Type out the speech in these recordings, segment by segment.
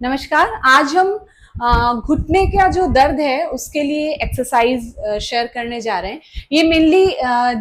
नमस्कार। आज हम घुटने का जो दर्द है उसके लिए एक्सरसाइज शेयर करने जा रहे हैं। ये मेनली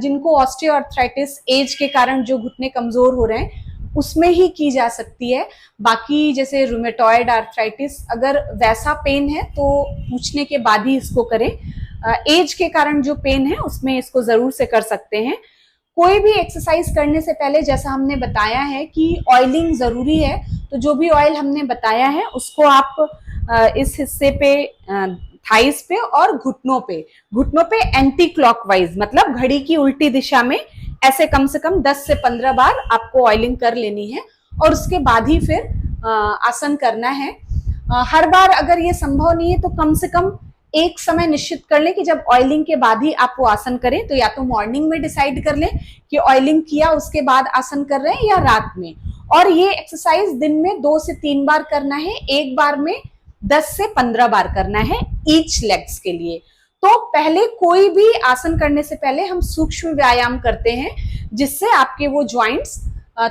जिनको ऑस्टियोआर्थराइटिस एज के कारण जो घुटने कमजोर हो रहे हैं उसमें ही की जा सकती है। बाकी जैसे रूमेटॉइड आर्थराइटिस अगर वैसा पेन है तो पूछने के बाद ही इसको करें। एज के कारण जो पेन है उसमें इसको जरूर से कर सकते हैं। कोई भी एक्सरसाइज करने से पहले जैसा हमने बताया है कि ऑयलिंग जरूरी है, तो जो भी ऑयल हमने बताया है उसको आप इस हिस्से पे, थाइस पे और घुटनों पे एंटी क्लॉकवाइज मतलब घड़ी की उल्टी दिशा में ऐसे कम से कम 10 से 15 बार आपको ऑयलिंग कर लेनी है और उसके बाद ही फिर आसन करना है। हर बार अगर ये संभव नहीं है तो कम से कम एक समय निश्चित कर लें कि जब ऑयलिंग के बाद ही आप वो आसन करें। तो या तो मॉर्निंग में डिसाइड कर लें कि ऑयलिंग किया उसके बाद आसन कर रहे हैं या रात में। और ये एक्सरसाइज दिन में 2 से 3 बार करना है, एक बार में 10 से 15 बार करना है ईच लेग्स के लिए। तो पहले कोई भी आसन करने से पहले हम सूक्ष्म व्यायाम करते हैं जिससे आपके वो ज्वाइंट्स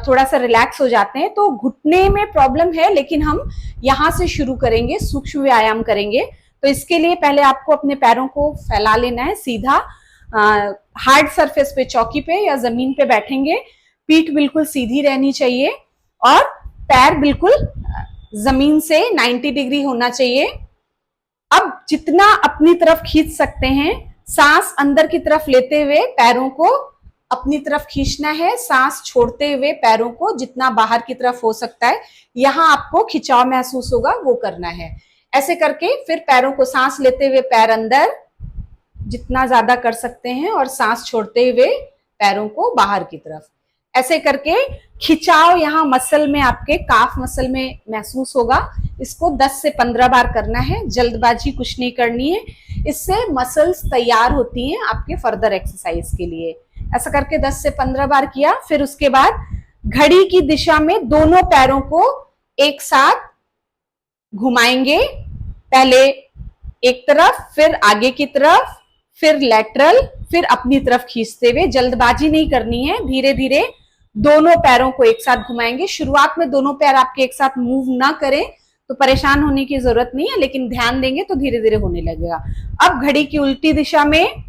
थोड़ा सा रिलैक्स हो जाते हैं। तो घुटने में प्रॉब्लम है लेकिन हम यहाँ से शुरू करेंगे, सूक्ष्म व्यायाम करेंगे। तो इसके लिए पहले आपको अपने पैरों को फैला लेना है सीधा, हार्ड सरफेस पे, चौकी पे या जमीन पे बैठेंगे। पीठ बिल्कुल सीधी रहनी चाहिए और पैर बिल्कुल जमीन से 90 डिग्री होना चाहिए। अब जितना अपनी तरफ खींच सकते हैं, सांस अंदर की तरफ लेते हुए पैरों को अपनी तरफ खींचना है, सांस छोड़ते हुए पैरों को जितना बाहर की तरफ हो सकता है, यहां आपको खिंचाव महसूस होगा वो करना है। ऐसे करके फिर पैरों को सांस लेते हुए पैर अंदर जितना ज्यादा कर सकते हैं और सांस छोड़ते हुए पैरों को बाहर की तरफ। ऐसे करके खिंचाव यहाँ मसल में, आपके काफ मसल में महसूस होगा। इसको 10 से 15 बार करना है, जल्दबाजी कुछ नहीं करनी है। इससे मसल्स तैयार होती हैं आपके फर्दर एक्सरसाइज के लिए। ऐसा करके 10 से 15 बार किया। फिर उसके बाद घड़ी की दिशा में दोनों पैरों को एक साथ घुमाएंगे। पहले एक तरफ, फिर आगे की तरफ, फिर लेटरल, फिर अपनी तरफ खींचते हुए। जल्दबाजी नहीं करनी है, धीरे धीरे दोनों पैरों को एक साथ घुमाएंगे। शुरुआत में दोनों पैर आपके एक साथ मूव ना करें तो परेशान होने की जरूरत नहीं है, लेकिन ध्यान देंगे तो धीरे धीरे होने लगेगा। अब घड़ी की उल्टी दिशा में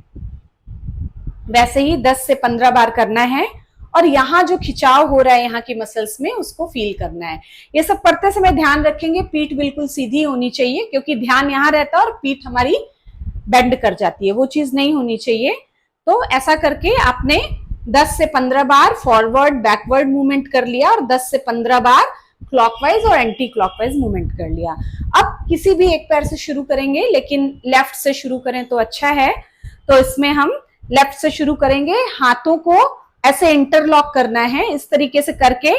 वैसे ही 10 से 15 बार करना है और यहाँ जो खिंचाव हो रहा है यहाँ की मसल्स में उसको फील करना है। ये सब करते समय ध्यान रखेंगे पीठ बिल्कुल सीधी होनी चाहिए, क्योंकि ध्यान यहाँ रहता है और पीठ हमारी बेंड कर जाती है, वो चीज नहीं होनी चाहिए। तो ऐसा करके आपने 10 से 15 बार फॉरवर्ड बैकवर्ड मूवमेंट कर लिया और 10 से 15 बार क्लॉकवाइज और एंटी क्लॉकवाइज मूवमेंट कर लिया। अब किसी भी एक पैर से शुरू करेंगे, लेकिन लेफ्ट से शुरू करें तो अच्छा है। तो इसमें हम लेफ्ट से शुरू करेंगे। हाथों को ऐसे इंटरलॉक करना है, इस तरीके से करके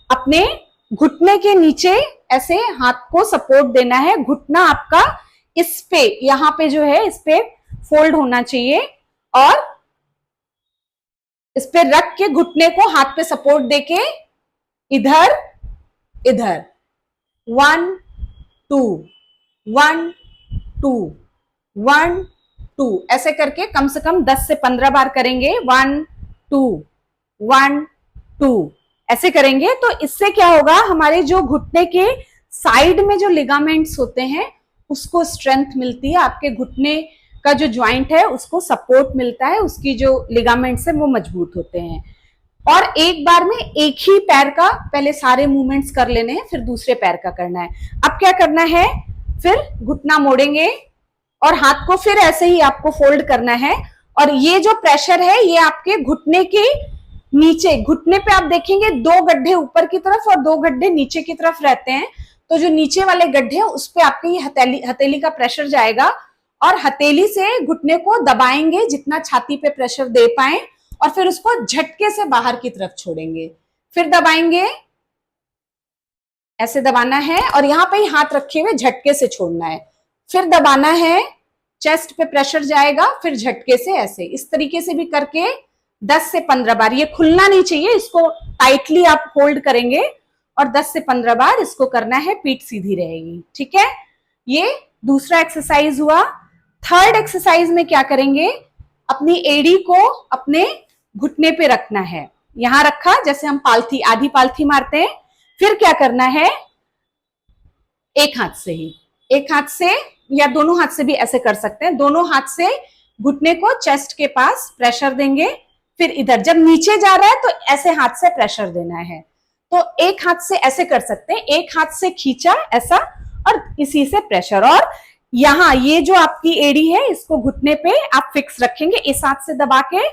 अपने घुटने के नीचे ऐसे हाथ को सपोर्ट देना है। घुटना आपका इस पे, यहाँ पे जो है इस पे फोल्ड होना चाहिए और इस पे रख के घुटने को हाथ पे सपोर्ट देके इधर इधर 1 2 1 2 1 2 ऐसे करके कम से कम 10 से 15 बार करेंगे। 1 2 1 2 ऐसे करेंगे तो इससे क्या होगा, हमारे जो घुटने के साइड में जो लिगामेंट्स होते हैं उसको स्ट्रेंथ मिलती है। आपके घुटने का जो ज्वाइंट है उसको सपोर्ट मिलता है, उसकी जो लिगामेंट्स है वो मजबूत होते हैं। और एक बार में एक ही पैर का पहले सारे मूवमेंट्स कर लेने हैं, फिर दूसरे पैर का करना है। अब क्या करना है, फिर घुटना मोड़ेंगे और हाथ को फिर ऐसे ही आपको फोल्ड करना है। और ये जो प्रेशर है ये आपके घुटने के नीचे, घुटने पे आप देखेंगे 2 गड्ढे ऊपर की तरफ और 2 गड्ढे नीचे की तरफ रहते हैं। तो जो नीचे वाले गड्ढे हैं उस पे आपके ये हथेली का प्रेशर जाएगा और हथेली से घुटने को दबाएंगे जितना छाती पे प्रेशर दे पाए और फिर उसको झटके से बाहर की तरफ छोड़ेंगे। फिर दबाएंगे, ऐसे दबाना है और यहाँ पे ही हाथ रखे हुए झटके से छोड़ना है। फिर दबाना है, चेस्ट पे प्रेशर जाएगा, फिर झटके से ऐसे, इस तरीके से भी करके 10 से 15 बार। ये खुलना नहीं चाहिए, इसको टाइटली आप होल्ड करेंगे और 10 से 15 बार इसको करना है, पीठ सीधी रहेगी। ठीक है, ये दूसरा एक्सरसाइज हुआ। थर्ड एक्सरसाइज में क्या करेंगे, अपनी एड़ी को अपने घुटने पे रखना है। यहां रखा, जैसे हम पालथी, आधी पालथी मारते हैं। फिर क्या करना है, एक हाथ से ही, एक हाथ से या दोनों हाथ से भी ऐसे कर सकते हैं। दोनों हाथ से घुटने को चेस्ट के पास प्रेशर देंगे, फिर इधर जब नीचे जा रहा है तो ऐसे हाथ से प्रेशर देना है। तो एक हाथ से ऐसे कर सकते हैं, एक हाथ से खींचा ऐसा और इसी से प्रेशर। और यहाँ ये जो आपकी एड़ी है इसको घुटने पे आप फिक्स रखेंगे इस हाथ से दबा के,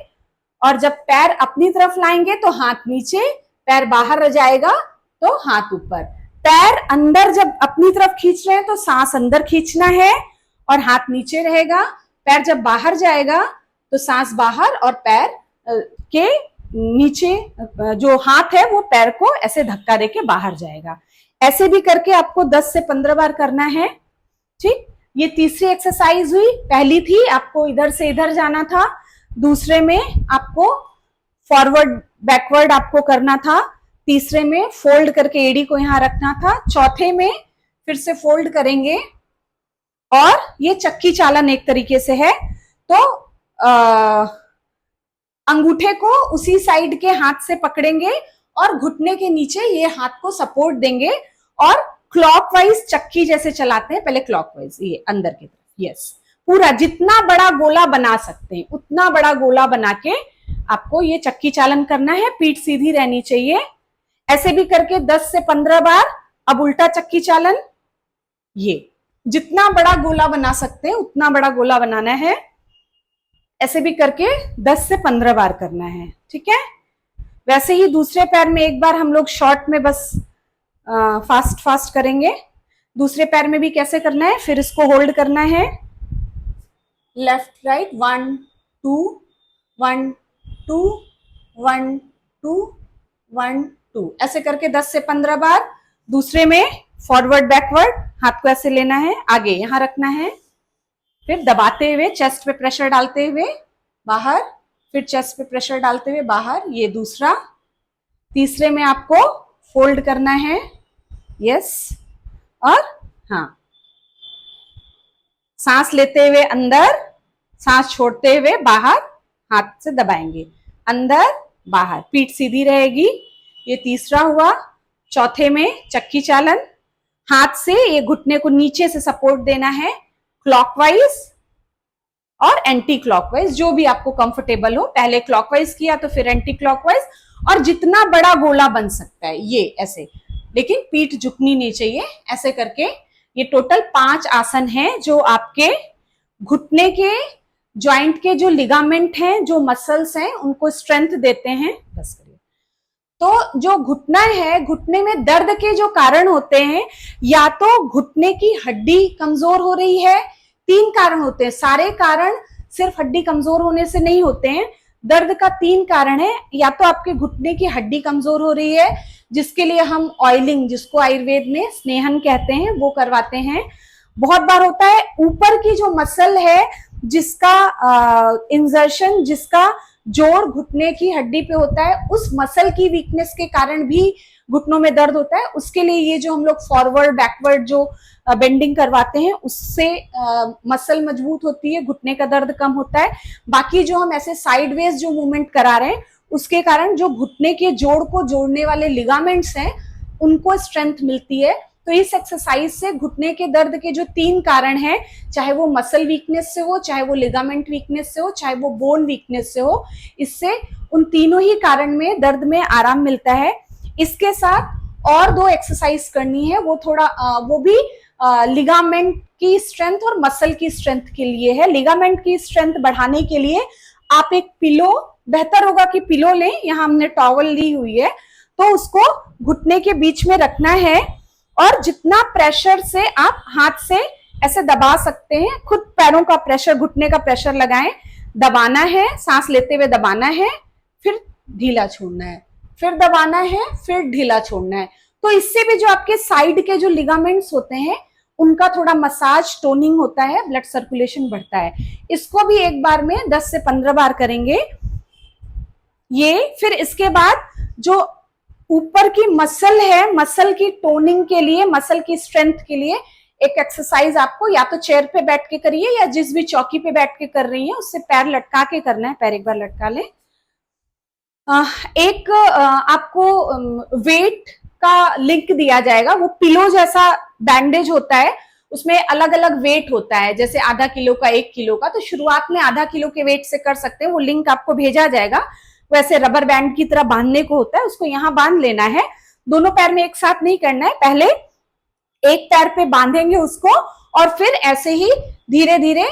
और जब पैर अपनी तरफ लाएंगे तो हाथ नीचे, पैर बाहर रह जाएगा तो हाथ ऊपर। पैर अंदर जब अपनी तरफ खींच रहे हैं तो सांस अंदर खींचना है और हाथ नीचे रहेगा। पैर जब बाहर जाएगा तो सांस बाहर और पैर के नीचे जो हाथ है वो पैर को ऐसे धक्का देके बाहर जाएगा। ऐसे भी करके आपको 10 से 15 बार करना है। ठीक, ये तीसरी एक्सरसाइज हुई। पहली थी आपको इधर से इधर जाना था, दूसरे में आपको फॉरवर्ड बैकवर्ड आपको करना था, तीसरे में फोल्ड करके एड़ी को यहां रखना था, चौथे में फिर से फोल्ड करेंगे और ये चक्की चालन एक तरीके से है। तो अंगूठे को उसी साइड के हाथ से पकड़ेंगे और घुटने के नीचे ये हाथ को सपोर्ट देंगे और क्लॉकवाइज चक्की जैसे चलाते हैं, पहले क्लॉकवाइज ये अंदर की तरफ, यस, पूरा जितना बड़ा गोला बना सकते हैं उतना बड़ा गोला बना के आपको ये चक्की चालन करना है। पीठ सीधी रहनी चाहिए। ऐसे भी करके 10 से 15 बार। अब उल्टा चक्की चालन, ये जितना बड़ा गोला बना सकते हैं उतना बड़ा गोला बनाना है। ऐसे भी करके 10 से 15 बार करना है। ठीक है, वैसे ही दूसरे पैर में एक बार हम लोग शॉर्ट में बस फास्ट फास्ट करेंगे। दूसरे पैर में भी कैसे करना है, फिर इसको होल्ड करना है, लेफ्ट राइट 1 2 1 2 1 2 1 2, ऐसे करके 10 से 15 बार। दूसरे में फॉरवर्ड बैकवर्ड, हाथ को ऐसे लेना है, आगे यहां रखना है, फिर दबाते हुए चेस्ट पे प्रेशर डालते हुए बाहर, फिर चेस्ट पे प्रेशर डालते हुए बाहर, ये दूसरा। तीसरे में आपको फोल्ड करना है, यस, और हाँ, सांस लेते हुए अंदर, सांस छोड़ते हुए बाहर, हाथ से दबाएंगे, अंदर बाहर, पीठ सीधी रहेगी। ये तीसरा हुआ। चौथे में चक्की चालन, हाथ से ये घुटने को नीचे से सपोर्ट देना है, क्लॉकवाइज और एंटी क्लॉकवाइज, जो भी आपको कंफर्टेबल हो। पहले क्लॉकवाइज किया तो फिर एंटी क्लॉकवाइज, और जितना बड़ा गोला बन सकता है ये ऐसे, लेकिन पीठ झुकनी नहीं चाहिए। ऐसे करके ये टोटल 5 आसन हैं जो आपके घुटने के जॉइंट के जो लिगामेंट हैं, जो मसल्स हैं, उनको स्ट्रेंथ देते हैं। बस करिए। तो जो घुटना है, घुटने में दर्द के जो कारण होते हैं, या तो घुटने की हड्डी कमजोर हो रही है, 3 कारण होते हैं। सारे कारण सिर्फ हड्डी कमजोर होने से नहीं होते हैं। दर्द का 3 कारण है। या तो आपके घुटने की हड्डी कमजोर हो रही है, जिसके लिए हम ऑयलिंग, जिसको आयुर्वेद में स्नेहन कहते हैं, वो करवाते हैं। बहुत बार होता है ऊपर की जो मसल है, जिसका इंजर्शन, जिसका जोड़ घुटने की हड्डी पे होता है, उस मसल की वीकनेस के कारण भी घुटनों में दर्द होता है। उसके लिए ये जो हम लोग फॉरवर्ड बैकवर्ड जो बेंडिंग करवाते हैं, उससे मसल मजबूत होती है, घुटने का दर्द कम होता है। बाकी जो हम ऐसे साइडवेज जो मूवमेंट करा रहे हैं, उसके कारण जो घुटने के जोड़ को जोड़ने वाले लिगामेंट्स हैं, उनको स्ट्रेंथ मिलती है। तो इस एक्सरसाइज से घुटने के दर्द के जो 3 कारण हैं, चाहे वो मसल वीकनेस से हो, चाहे वो लिगामेंट वीकनेस से हो, चाहे वो बोन वीकनेस से हो, इससे उन तीनों ही कारण में दर्द में आराम मिलता है। इसके साथ और 2 एक्सरसाइज करनी है, वो थोड़ा वो भी लिगामेंट की स्ट्रेंथ और मसल की स्ट्रेंथ के लिए है। लिगामेंट की स्ट्रेंथ बढ़ाने के लिए आप एक पिलो, बेहतर होगा कि पिलो लें, यहाँ हमने टॉवल ली हुई है, तो उसको घुटने के बीच में रखना है और जितना प्रेशर से आप हाथ से ऐसे दबा सकते हैं, खुद पैरों का प्रेशर, घुटने का प्रेशर लगाएं, दबाना है, सांस लेते हुए दबाना है, फिर ढीला छोड़ना है, फिर दबाना है, फिर ढीला छोड़ना है। तो इससे भी जो आपके साइड के जो लिगामेंट्स होते हैं, उनका थोड़ा मसाज, टोनिंग होता है, ब्लड सर्कुलेशन बढ़ता है। इसको भी एक बार में 10 से 15 बार करेंगे ये। फिर इसके बाद जो ऊपर की मसल है, मसल की टोनिंग के लिए, मसल की स्ट्रेंथ के लिए एक एक्सरसाइज आपको या तो चेयर पे बैठ के करिए, या जिस भी चौकी पे बैठ के कर रही है उससे पैर लटका के करना है। पैर एक बार लटका लें। एक आपको वेट का लिंक दिया जाएगा। वो पिलो जैसा बैंडेज होता है, उसमें अलग अलग वेट होता है, जैसे आधा किलो का, 1 किलो का। तो शुरुआत में आधा किलो के वेट से कर सकते हैं, वो लिंक आपको भेजा जाएगा। वैसे रबर बैंड की तरह बांधने को होता है, उसको यहाँ बांध लेना है। दोनों पैर में एक साथ नहीं करना है, पहले एक पैर पे बांधेंगे उसको और फिर ऐसे ही धीरे धीरे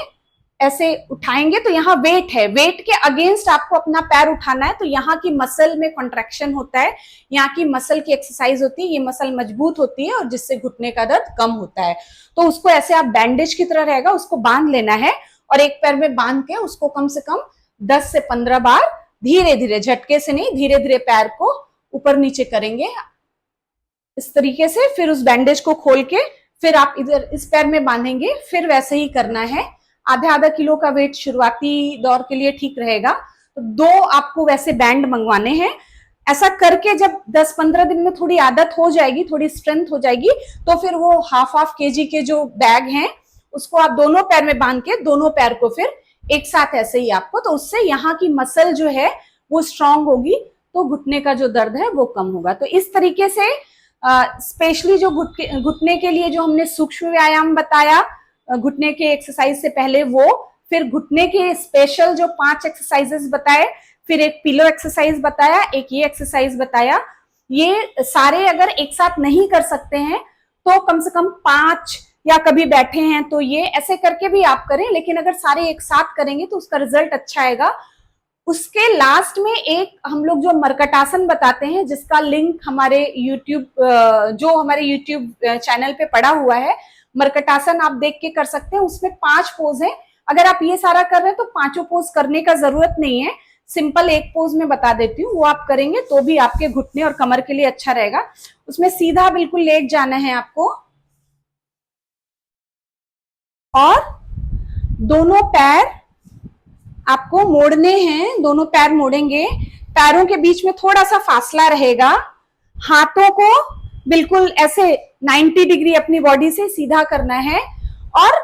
ऐसे उठाएंगे। तो यहाँ वेट है, वेट के अगेंस्ट आपको अपना पैर उठाना है। तो यहाँ की मसल में कॉन्ट्रैक्शन होता है, यहाँ की मसल की एक्सरसाइज होती है, ये मसल मजबूत होती है और जिससे घुटने का दर्द कम होता है। तो उसको ऐसे आप बैंडेज की तरह रहेगा, उसको बांध लेना है और एक पैर में बांध के उसको कम से कम 10 से 15 बार धीरे धीरे, झटके से नहीं, धीरे धीरे पैर को ऊपर नीचे करेंगे इस तरीके से। फिर उस बैंडेज को खोल के फिर आप इधर इस पैर में बांधेंगे, फिर वैसे ही करना है। आधा किलो का वेट शुरुआती दौर के लिए ठीक रहेगा। तो 2 आपको वैसे बैंड मंगवाने हैं। ऐसा करके जब 10-15 दिन में थोड़ी आदत हो जाएगी, थोड़ी स्ट्रेंथ हो जाएगी, तो फिर वो हाफ केजी के जो बैग हैं उसको आप दोनों पैर में बांध के दोनों पैर को फिर एक साथ ऐसे ही आपको, तो उससे यहाँ की मसल जो है वो स्ट्रांग होगी, तो घुटने का जो दर्द है वो कम होगा। तो इस तरीके से स्पेशली जो घुटने के लिए जो हमने सूक्ष्म व्यायाम बताया घुटने के एक्सरसाइज से पहले, वो फिर घुटने के स्पेशल जो 5 एक्सरसाइजेस बताए, फिर एक पिलो एक्सरसाइज बताया, एक ये एक्सरसाइज बताया। ये सारे अगर एक साथ नहीं कर सकते हैं तो कम से कम 5, या कभी बैठे हैं तो ये ऐसे करके भी आप करें, लेकिन अगर सारे एक साथ करेंगे तो उसका रिजल्ट अच्छा आएगा। उसके लास्ट में एक हम लोग जो मरकटासन बताते हैं, जिसका लिंक हमारे यूट्यूब चैनल पे पड़ा हुआ है, मरकटासन आप देख के कर सकते हैं। उसमें 5 पोज है। अगर आप ये सारा कर रहे हैं तो 5 पोज करने का जरूरत नहीं है, सिंपल एक पोज में बता देती हूँ, वो आप करेंगे तो भी आपके घुटने और कमर के लिए अच्छा रहेगा। उसमें सीधा बिल्कुल लेट जाना है आपको और दोनों पैर आपको मोड़ने हैं। दोनों पैर मोड़ेंगे, पैरों के बीच में थोड़ा सा फासला रहेगा। हाथों को बिल्कुल ऐसे 90 डिग्री अपनी बॉडी से सीधा करना है और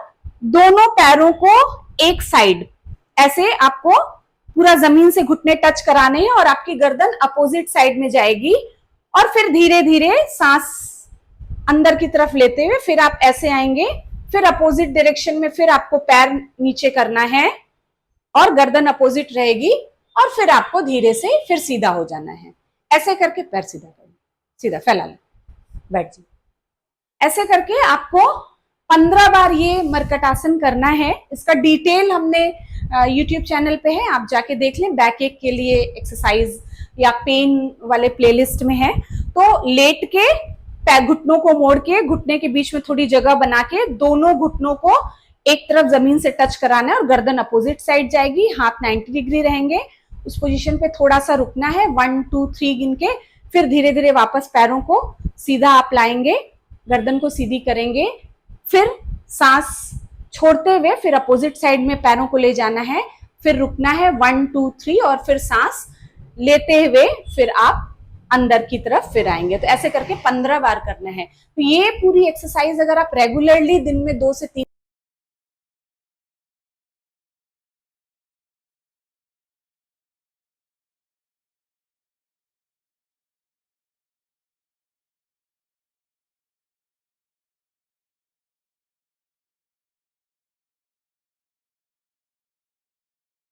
दोनों पैरों को एक साइड ऐसे आपको पूरा जमीन से घुटने टच कराने हैं और आपकी गर्दन अपोजिट साइड में जाएगी। और फिर धीरे धीरे सांस अंदर की तरफ लेते हुए फिर आप ऐसे आएंगे, फिर अपोजिट डायरेक्शन में फिर आपको पैर नीचे करना है और गर्दन अपोजिट रहेगी और फिर आपको धीरे से फिर सीधा हो जाना है। ऐसे करके पैर सीधा करें, सीधा फैला लें, बैठ जाइए। ऐसे करके आपको 15 बार ये मरकटासन करना है। इसका डिटेल हमने YouTube चैनल पे है, आप जाके देख लें। बैक एक के लिए एक्सरसाइज या पेन वाले प्लेलिस्ट में है। तो लेट के पैर घुटनों को मोड़ के घुटने के बीच में थोड़ी जगह बना के दोनों घुटनों को एक तरफ जमीन से टच कराना है और गर्दन अपोजिट साइड जाएगी, हाथ 90 डिग्री रहेंगे। उस पोजीशन पे थोड़ा सा रुकना है, 1 2 3 गिन के, फिर धीरे धीरे वापस पैरों को सीधा आप लाएंगे, गर्दन को सीधी करेंगे, फिर सांस छोड़ते हुए फिर अपोजिट साइड में पैरों को ले जाना है, फिर रुकना है 1 2 3 और फिर सांस लेते हुए फिर आप अंदर की तरफ फिर आएंगे। तो ऐसे करके 15 बार करना है। तो ये पूरी एक्सरसाइज अगर आप रेगुलरली दिन में 2 से 3